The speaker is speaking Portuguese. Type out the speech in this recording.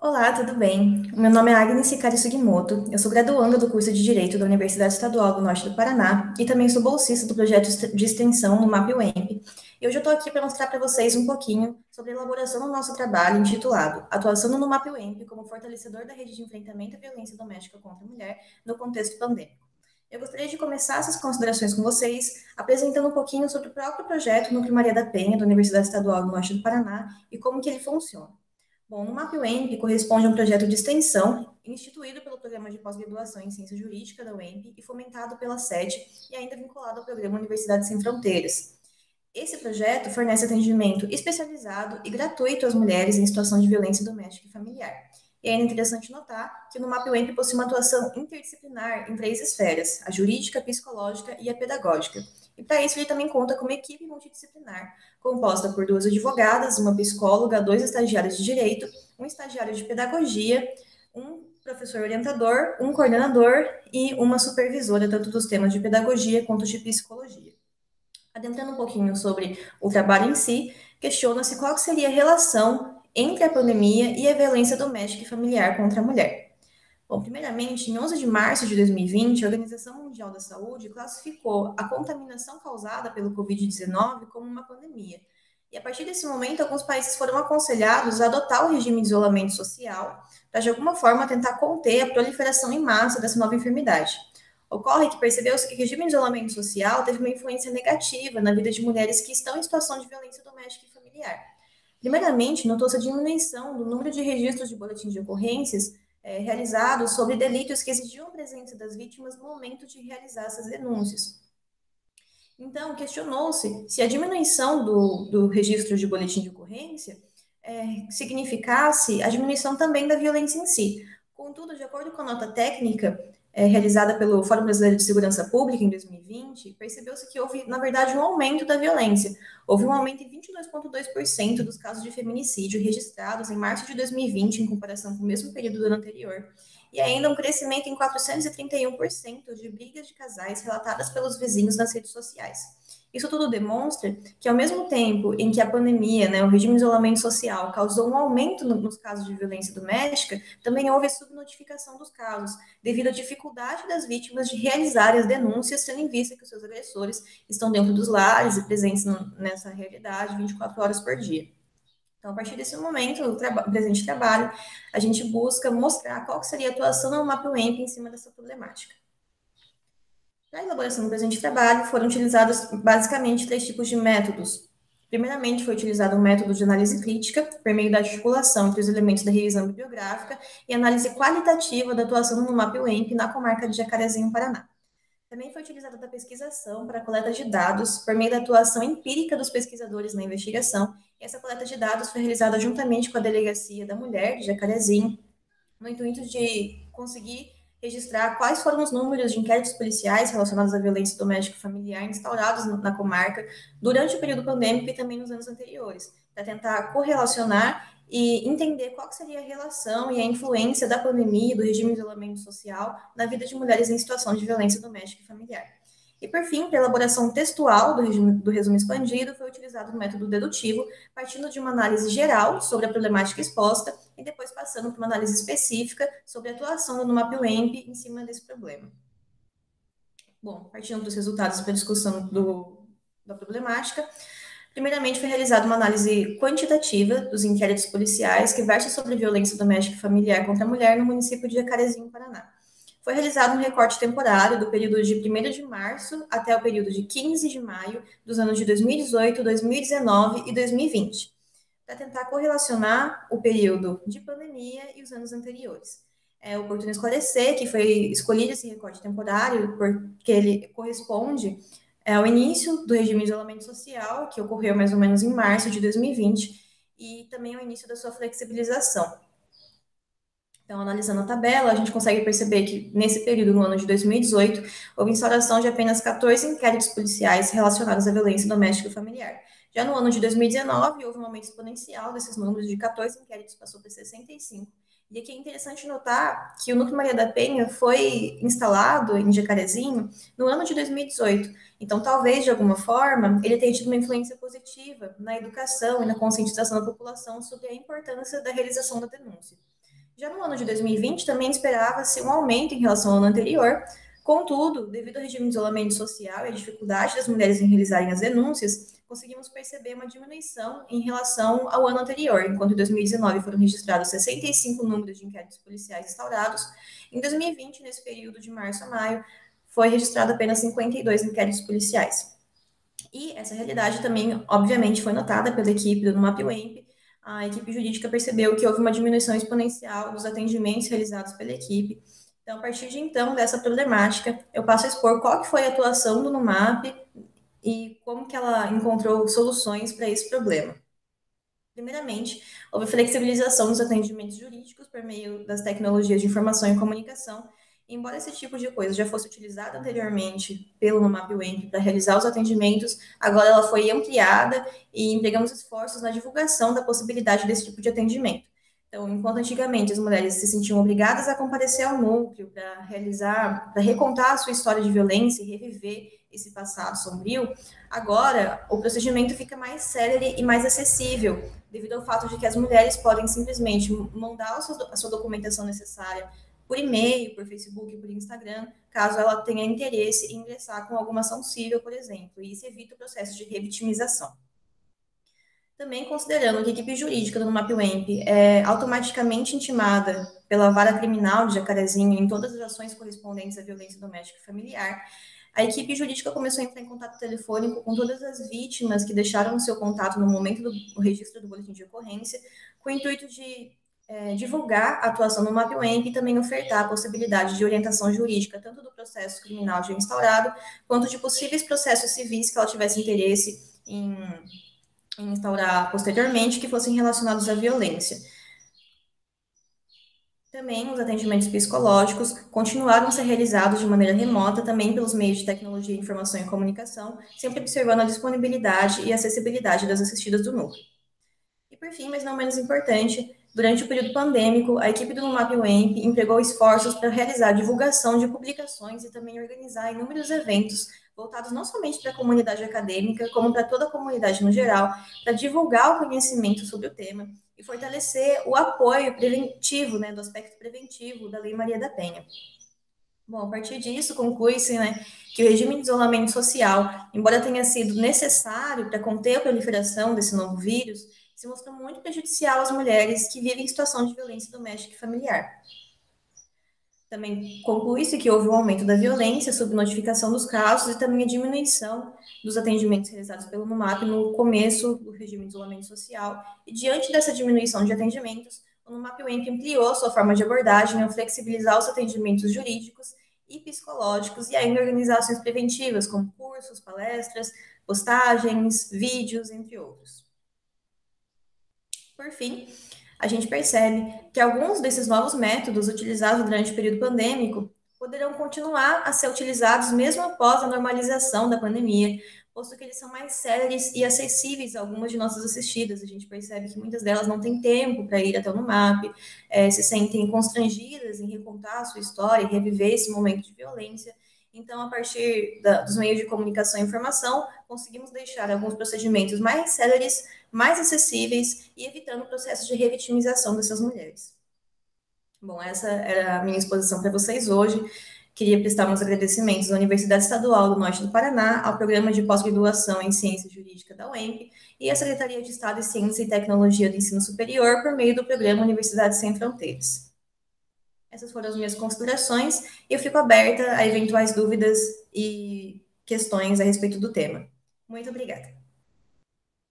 Olá, tudo bem? O meu nome é Agnes Hikari Sugimoto, eu sou graduanda do curso de Direito da Universidade Estadual do Norte do Paraná e também sou bolsista do projeto de extensão no MapWemp. E hoje eu estou aqui para mostrar para vocês um pouquinho sobre a elaboração do nosso trabalho intitulado Atuação no MapWemp como fortalecedor da rede de enfrentamento à violência doméstica contra a mulher no contexto pandêmico. Eu gostaria de começar essas considerações com vocês, apresentando um pouquinho sobre o próprio projeto Núcleo Maria da Penha, da Universidade Estadual do Norte do Paraná, e como que ele funciona. Bom, o MapWemp corresponde a um projeto de extensão instituído pelo Programa de Pós-Graduação em Ciência Jurídica da UEMP e fomentado pela SEDE e ainda vinculado ao Programa Universidade Sem Fronteiras. Esse projeto fornece atendimento especializado e gratuito às mulheres em situação de violência doméstica e familiar. E é interessante notar que no MapWemp possui uma atuação interdisciplinar em três esferas, a jurídica, a psicológica e a pedagógica. E para isso ele também conta com uma equipe multidisciplinar, composta por duas advogadas, uma psicóloga, dois estagiários de direito, um estagiário de pedagogia, um professor orientador, um coordenador e uma supervisora, tanto dos temas de pedagogia quanto de psicologia. Adentrando um pouquinho sobre o trabalho em si, questiona-se qual seria a relação entre a pandemia e a violência doméstica e familiar contra a mulher. Bom, primeiramente, em 11 de março de 2020, a Organização Mundial da Saúde classificou a contaminação causada pelo Covid-19 como uma pandemia. E a partir desse momento, alguns países foram aconselhados a adotar o regime de isolamento social para, de alguma forma, tentar conter a proliferação em massa dessa nova enfermidade. Ocorre que percebeu-se que o regime de isolamento social teve uma influência negativa na vida de mulheres que estão em situação de violência doméstica e familiar. Primeiramente, notou-se a diminuição do número de registros de boletins de ocorrências realizados sobre delitos que exigiam a presença das vítimas no momento de realizar essas denúncias. Então, questionou-se se a diminuição do registro de boletim de ocorrência significasse a diminuição também da violência em si. Contudo, de acordo com a nota técnica realizada pelo Fórum Brasileiro de Segurança Pública em 2020, percebeu-se que houve, na verdade, um aumento da violência. Houve um aumento em 22,2% dos casos de feminicídio registrados em março de 2020, em comparação com o mesmo período do ano anterior, e ainda um crescimento em 431% de brigas de casais relatadas pelos vizinhos nas redes sociais. Isso tudo demonstra que, ao mesmo tempo em que a pandemia, o regime de isolamento social, causou um aumento nos casos de violência doméstica, também houve a subnotificação dos casos, devido à dificuldade das vítimas de realizarem as denúncias, tendo em vista que os seus agressores estão dentro dos lares e presentes nessa realidade 24 horas por dia. Então, a partir desse momento, o presente trabalho, a gente busca mostrar qual seria a atuação do MapWemp em cima dessa problemática. Na elaboração do presente trabalho, foram utilizados basicamente três tipos de métodos. Primeiramente, foi utilizado um método de análise crítica, por meio da articulação entre os elementos da revisão bibliográfica e análise qualitativa da atuação no MapWemp na comarca de Jacarezinho, Paraná. Também foi utilizada a pesquisação para a coleta de dados por meio da atuação empírica dos pesquisadores na investigação. E essa coleta de dados foi realizada juntamente com a Delegacia da Mulher de Jacarezinho, no intuito de conseguir registrar quais foram os números de inquéritos policiais relacionados à violência doméstica e familiar instaurados na comarca durante o período pandêmico e também nos anos anteriores, para tentar correlacionar e entender qual seria a relação e a influência da pandemia e do regime de isolamento social na vida de mulheres em situação de violência doméstica e familiar. E, por fim, para a elaboração textual do resumo expandido, foi utilizado o método dedutivo, partindo de uma análise geral sobre a problemática exposta e depois passando para uma análise específica sobre a atuação do MapWemp em cima desse problema. Bom, partindo dos resultados para a discussão da problemática, primeiramente foi realizada uma análise quantitativa dos inquéritos policiais que versam sobre violência doméstica e familiar contra a mulher no município de Jacarezinho, Paraná. Foi realizado um recorte temporário do período de 1º de março até o período de 15 de maio dos anos de 2018, 2019 e 2020, para tentar correlacionar o período de pandemia e os anos anteriores. É oportuno esclarecer que foi escolhido esse recorte temporário porque ele corresponde ao início do regime de isolamento social, que ocorreu mais ou menos em março de 2020, e também ao início da sua flexibilização. Então, analisando a tabela, a gente consegue perceber que, nesse período, no ano de 2018, houve instauração de apenas 14 inquéritos policiais relacionados à violência doméstica e familiar. Já no ano de 2019, houve um aumento exponencial desses números, de 14 inquéritos passou para 65. E aqui é interessante notar que o Núcleo Maria da Penha foi instalado em Jacarezinho no ano de 2018. Então, talvez, de alguma forma, ele tenha tido uma influência positiva na educação e na conscientização da população sobre a importância da realização da denúncia. Já no ano de 2020, também esperava-se um aumento em relação ao ano anterior. Contudo, devido ao regime de isolamento social e à dificuldade das mulheres em realizarem as denúncias, conseguimos perceber uma diminuição em relação ao ano anterior. Enquanto em 2019 foram registrados 65 números de inquéritos policiais instaurados, em 2020, nesse período de março a maio, foi registrado apenas 52 inquéritos policiais. E essa realidade também, obviamente, foi notada pela equipe do MapWamp. A equipe jurídica percebeu que houve uma diminuição exponencial dos atendimentos realizados pela equipe. Então, a partir de então, dessa problemática, eu passo a expor qual que foi a atuação do NUMAP e como que ela encontrou soluções para esse problema. Primeiramente, houve flexibilização dos atendimentos jurídicos por meio das tecnologias de informação e comunicação. Embora esse tipo de coisa já fosse utilizada anteriormente pelo NUMAP-WEMP para realizar os atendimentos, agora ela foi ampliada e empregamos esforços na divulgação da possibilidade desse tipo de atendimento. Então, enquanto antigamente as mulheres se sentiam obrigadas a comparecer ao núcleo para recontar a sua história de violência e reviver esse passado sombrio, agora o procedimento fica mais célere e mais acessível, devido ao fato de que as mulheres podem simplesmente mandar a sua documentação necessária por e-mail, por Facebook, por Instagram, caso ela tenha interesse em ingressar com alguma ação civil, por exemplo, e isso evita o processo de revitimização. Também considerando que a equipe jurídica do MapWamp é automaticamente intimada pela vara criminal de Jacarezinho em todas as ações correspondentes à violência doméstica e familiar, a equipe jurídica começou a entrar em contato telefônico com todas as vítimas que deixaram o seu contato no momento do registro do boletim de ocorrência, com o intuito de divulgar a atuação no MapWamp e também ofertar a possibilidade de orientação jurídica, tanto do processo criminal já instaurado, quanto de possíveis processos civis que ela tivesse interesse em instaurar posteriormente, que fossem relacionados à violência. Também os atendimentos psicológicos continuaram a ser realizados de maneira remota, também pelos meios de tecnologia, informação e comunicação, sempre observando a disponibilidade e acessibilidade das assistidas do núcleo. E por fim, mas não menos importante, durante o período pandêmico, a equipe do MapWamp empregou esforços para realizar divulgação de publicações e também organizar inúmeros eventos voltados não somente para a comunidade acadêmica, como para toda a comunidade no geral, para divulgar o conhecimento sobre o tema e fortalecer o apoio preventivo, né, do aspecto preventivo da Lei Maria da Penha. Bom, a partir disso, conclui-se, né, que o regime de isolamento social, embora tenha sido necessário para conter a proliferação desse novo vírus, se mostrou muito prejudicial às mulheres que vivem em situação de violência doméstica e familiar. Também conclui-se que houve um aumento da violência sob notificação dos casos e também a diminuição dos atendimentos realizados pelo NUMAP no começo do regime de isolamento social. E diante dessa diminuição de atendimentos, o NUMAP-WEMP ampliou sua forma de abordagem ao flexibilizar os atendimentos jurídicos e psicológicos e ainda organizar ações preventivas, como cursos, palestras, postagens, vídeos, entre outros. Por fim, a gente percebe que alguns desses novos métodos utilizados durante o período pandêmico poderão continuar a ser utilizados mesmo após a normalização da pandemia, posto que eles são mais céleres e acessíveis a algumas de nossas assistidas. A gente percebe que muitas delas não têm tempo para ir até o NUMAP, se sentem constrangidas em recontar a sua história e reviver esse momento de violência. Então, a partir dos meios de comunicação e informação, conseguimos deixar alguns procedimentos mais céleres, mais acessíveis e evitando o processo de revitimização dessas mulheres. Bom, essa era a minha exposição para vocês hoje. Queria prestar meus agradecimentos à Universidade Estadual do Norte do Paraná, ao Programa de Pós-Graduação em Ciência Jurídica da UEMP e à Secretaria de Estado de Ciência e Tecnologia do Ensino Superior por meio do Programa Universidade Sem Fronteiras. Essas foram as minhas considerações e eu fico aberta a eventuais dúvidas e questões a respeito do tema. Muito obrigada.